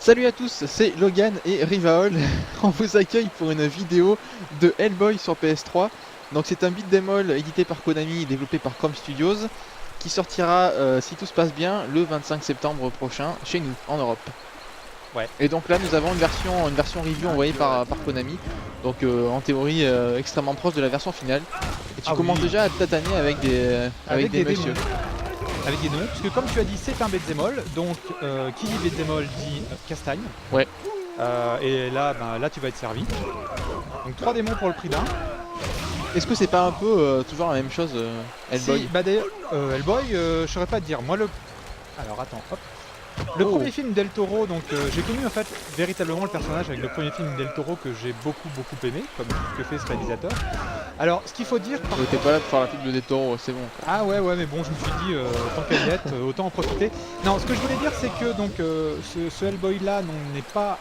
Salut à tous, c'est Logan et Rivaol. On vous accueille pour une vidéo de Hellboy sur PS3. Donc c'est un beat'em all édité par Konami et développé par Chrome Studios qui sortira, si tout se passe bien, le 25 septembre prochain chez nous, en Europe. Ouais. Et donc là nous avons une version review envoyée par Konami. Donc en théorie extrêmement proche de la version finale. Et tu commences déjà à te tataner avec des messieurs. Avec des démons, parce que comme tu as dit, c'est un beat'em all, donc qui dit beat'em all dit castagne. Ouais. Et là, là tu vas être servi. Donc 3 démons pour le prix d'un. Est-ce que c'est pas un peu toujours la même chose, Hellboy? Si, bah d'ailleurs, Hellboy, je saurais pas te dire. Moi Alors attends, hop. Le premier film Del Toro, donc j'ai connu en fait véritablement le personnage avec le premier film Del Toro que j'ai beaucoup aimé, comme tout ce que fait ce réalisateur. Alors ce qu'il faut dire... T'es pas là pour faire la pub de Del Toro, c'est bon. Ah ouais mais bon, je me suis dit tant qu'à y être, autant en profiter. Non, ce que je voulais dire c'est que donc ce Hellboy là n'est pas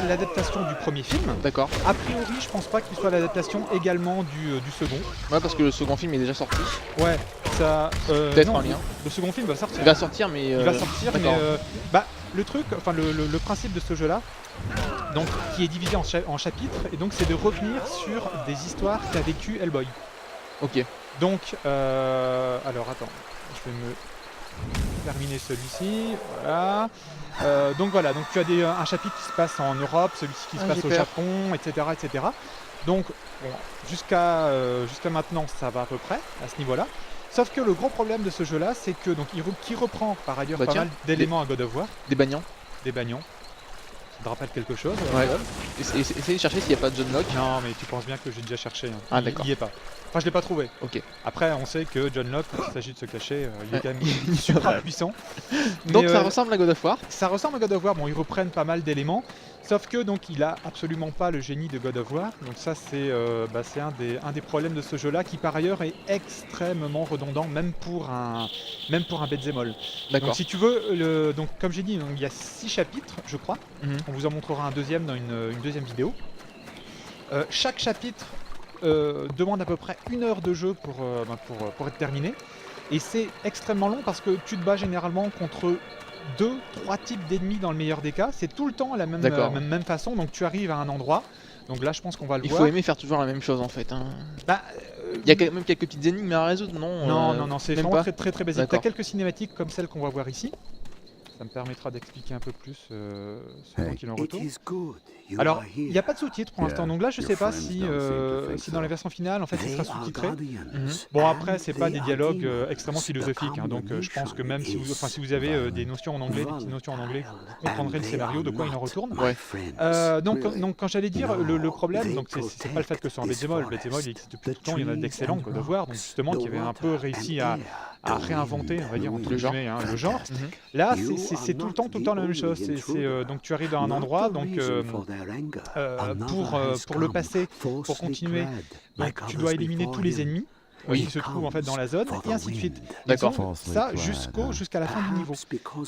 l'adaptation du premier film. D'accord. A priori, je pense pas qu'il soit l'adaptation également du second. Ouais, parce que le second film est déjà sorti. Ouais, ça... Peut-être en lien. Le second film va sortir. Il va sortir, mais... Il va sortir, mais... le truc, enfin le principe de ce jeu-là, donc qui est divisé en chapitres, et donc c'est de revenir sur des histoires qu'a vécu Hellboy. Ok. Donc, alors attends, je vais me terminer celui-ci, voilà. Donc voilà, donc tu as un chapitre qui se passe en Europe, celui-ci qui se passe au Japon, etc. Donc bon, jusqu'à maintenant ça va à peu près à ce niveau-là. Sauf que le gros problème de ce jeu-là, c'est que donc qui reprend par ailleurs pas mal d'éléments à God of War. Des bagnons. Des bagnons. Ça te rappelle quelque chose? Ouais. Essaye de chercher s'il n'y a pas de John Locke. Non, mais tu penses bien que j'ai déjà cherché. Hein. Ah d'accord. Il y est pas. Enfin, je l'ai pas trouvé. Ok. Après, on sait que John Locke, quand il s'agit de se cacher, il est quand même super puissant. Donc ça ressemble à God of War. Ça ressemble à God of War. Bon, ils reprennent pas mal d'éléments. Sauf que donc il a absolument pas le génie de God of War. Donc ça c'est un des problèmes de ce jeu-là qui par ailleurs est extrêmement redondant, même pour un beat'em all. D'accord. Donc si tu veux, donc comme j'ai dit, donc, il y a 6 chapitres, je crois. On vous en montrera un deuxième dans une deuxième vidéo. Chaque chapitre demande à peu près 1 heure de jeu pour être terminé. Et c'est extrêmement long parce que tu te bats généralement contre 2-3 types d'ennemis dans le meilleur des cas. C'est tout le temps la même façon. Donc tu arrives à un endroit. Donc là je pense qu'on va le voir. Il faut aimer faire toujours la même chose en fait. Hein. Il y a quand même quelques petites énigmes à résoudre, non? Non, c'est vraiment très basique. T'as D'accord. quelques cinématiques comme celle qu'on va voir ici. Ça me permettra d'expliquer un peu plus ce dont il en retourne. Alors, il n'y a pas de sous-titres pour l'instant, donc là je sais pas si dans la version finale en fait il sera sous-titré. Bon après c'est pas des dialogues extrêmement philosophiques, hein, donc je pense que même si vous avez des notions en anglais, des petites notions en anglais, vous comprendrez le scénario, de quoi il en retourne. Ouais. Donc quand j'allais dire le problème, donc c'est pas le fait que ce soit un beat'em all. Beat'em all il existe depuis tout le temps, il y en a d'excellents, God of War, donc justement qui avait un peu réussi à réinventer, on va dire entre guillemets, hein, le genre. Là c'est tout le temps la même chose. Donc tu arrives à un endroit, donc pour le passer, pour continuer, donc tu dois éliminer tous les ennemis qui se trouvent en fait dans la zone, et ainsi de suite. D'accord. Ça jusqu'à la fin du niveau.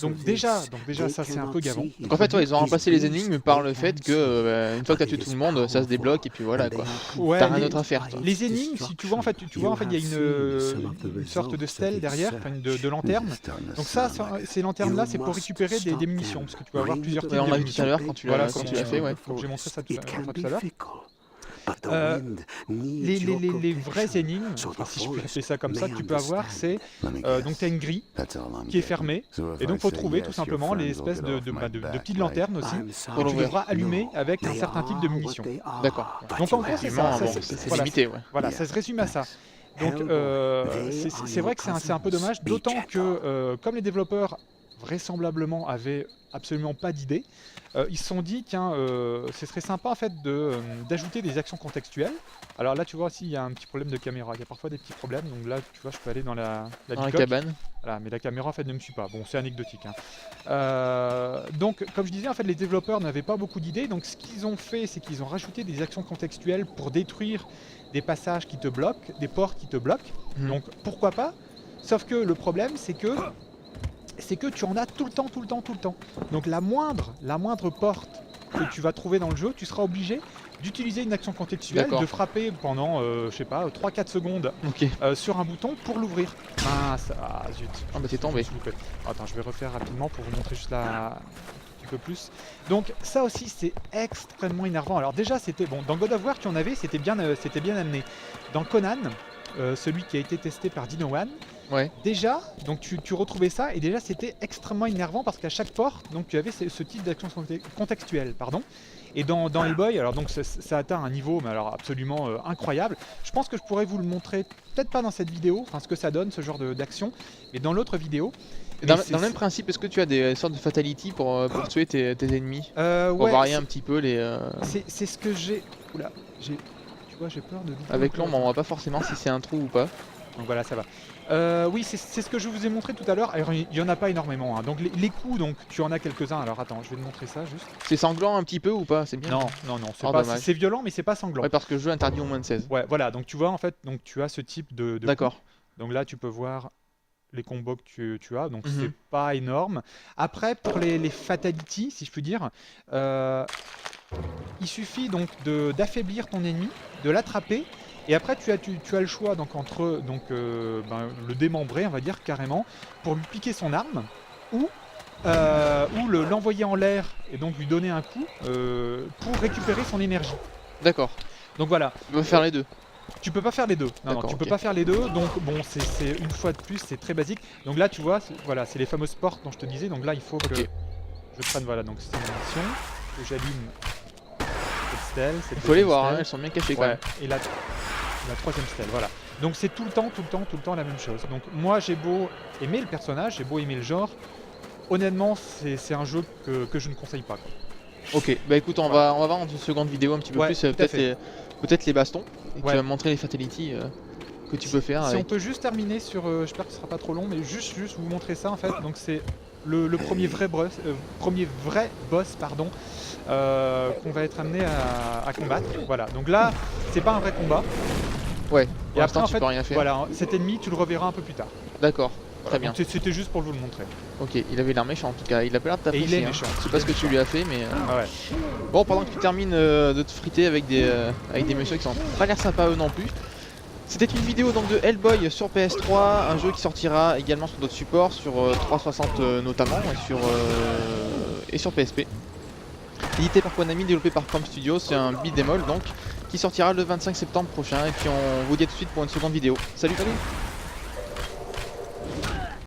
Donc déjà ça c'est un peu gavant. Donc en fait ils ont remplacé les énigmes par le fait que une fois que tu as tué tout le monde, ça se débloque et puis voilà quoi. Ouais, t'as rien d'autre à faire. Toi. Les énigmes, si tu vois en fait, il y a une sorte de stèle derrière, de lanterne. Donc ça, ces lanternes là, c'est pour récupérer des munitions, parce que tu peux avoir plusieurs types de munitions. On l'a vu tout à l'heure quand tu l'as fait, ouais. J'ai montré ça tout à l'heure. Les vraies énigmes, enfin, si je peux appeler ça comme ça, que tu peux avoir, c'est donc tu as une grille qui est fermée, et donc il faut trouver tout simplement les espèces de petites lanternes aussi, que tu devras allumer avec un certain type de munitions. D'accord. Donc en gros c'est ça, c'est limité, ouais. Voilà, ça se résume à ça. Donc c'est vrai que c'est un peu dommage, d'autant que comme les développeurs vraisemblablement avaient absolument pas d'idée, ils se sont dit tiens ce serait sympa en fait d'ajouter des actions contextuelles. Alors là tu vois aussi il y a un petit problème de caméra, il y a parfois des petits problèmes, donc là tu vois je peux aller dans la cabane. Voilà, mais la caméra en fait ne me suit pas, bon c'est anecdotique hein. Donc comme je disais en fait les développeurs n'avaient pas beaucoup d'idées, donc ce qu'ils ont fait c'est qu'ils ont rajouté des actions contextuelles pour détruire des passages qui te bloquent, des portes qui te bloquent, donc pourquoi pas, sauf que le problème c'est que tu en as tout le temps. Donc la moindre porte que tu vas trouver dans le jeu, tu seras obligé d'utiliser une action contextuelle, de frapper pendant, je sais pas, 3-4 secondes sur un bouton pour l'ouvrir. Ah zut. Ah bah t'es tombé. Attends, je vais refaire rapidement pour vous montrer juste la... peu plus. Donc ça aussi c'est extrêmement énervant. Alors déjà c'était bon, dans God of War tu en avais, c'était bien amené. Dans Conan, celui qui a été testé par Dino One, Ouais. déjà, donc tu retrouvais ça et déjà c'était extrêmement énervant parce qu'à chaque porte, donc tu avais ce type d'action contextuelle, pardon. Et dans Hellboy, alors donc ça atteint un niveau mais alors absolument incroyable. Je pense que je pourrais vous le montrer, peut-être pas dans cette vidéo, enfin ce que ça donne ce genre d'action, mais dans l'autre vidéo. Dans le même principe, est-ce que tu as des sortes de fatality pour tuer tes ennemis? Pour Ouais, varier un petit peu les. c'est ce que j'ai. Oula, tu vois, j'ai peur de. Avec l'ombre, on voit pas forcément si c'est un trou ou pas. Donc voilà, ça va. Oui, c'est ce que je vous ai montré tout à l'heure. Alors, il n'y en a pas énormément. Hein. Donc les coups, donc tu en as quelques-uns. Alors attends, je vais te montrer ça juste. C'est sanglant un petit peu ou pas? C'est bien. Non, c'est violent, mais c'est pas sanglant. Ouais, parce que le jeu interdit au moins de 16. Ouais, voilà. Donc tu vois, en fait, donc tu as ce type de D'accord. coups. Donc là, tu peux voir les combos que tu as. Donc c'est pas énorme. Après, pour les fatalities, si je puis dire, il suffit donc d'affaiblir ton ennemi, de l'attraper. Et après, tu as le choix donc, entre le démembrer, on va dire carrément, pour lui piquer son arme, ou l'envoyer en l'air et donc lui donner un coup pour récupérer son énergie. D'accord. Donc voilà. Tu peux faire les deux. Tu peux pas faire les deux. Non, tu peux pas faire les deux. Donc bon, c'est une fois de plus, c'est très basique. Donc là, tu vois, voilà, c'est les fameuses portes dont je te disais. Donc là, il faut que je prenne, voilà, donc c'est une mission que j'allume. Cette stèle. Il faut les voir, hein, elles sont bien cachées quand même. Et la troisième stèle, voilà. Donc c'est tout le temps la même chose. Donc moi j'ai beau aimer le personnage, j'ai beau aimer le genre, honnêtement c'est un jeu que je ne conseille pas, quoi. Ok, bah écoute, on va voir dans une seconde vidéo un petit peu plus, peut-être les bastons, et tu vas me montrer les fatalities que tu peux faire. Si on peut juste terminer sur, j'espère que ce sera pas trop long, mais juste vous montrer ça en fait. Donc c'est le premier vrai boss, pardon, qu'on va être amené à combattre. Voilà, donc là c'est pas un vrai combat. Ouais, et après en tu fait, peux rien faire. Voilà, cet ennemi tu le reverras un peu plus tard. D'accord, Voilà, très bien. C'était juste pour vous le montrer. Ok, il avait l'air méchant en tout cas, il a pas l'air de t'apprécier. Et il est méchant. Je sais pas ce que tu lui as fait, mais. Ouais. Bon, pendant que tu termines de te friter avec des messieurs qui sont pas l'air sympas eux non plus. C'était une vidéo donc de Hellboy sur PS3, un jeu qui sortira également sur d'autres supports, sur 360 notamment, et sur PSP. Édité par Konami, développé par Com Studios, c'est un beat'em all donc, qui sortira le 25 septembre prochain, et puis on vous dit à tout de suite pour une seconde vidéo. Salut!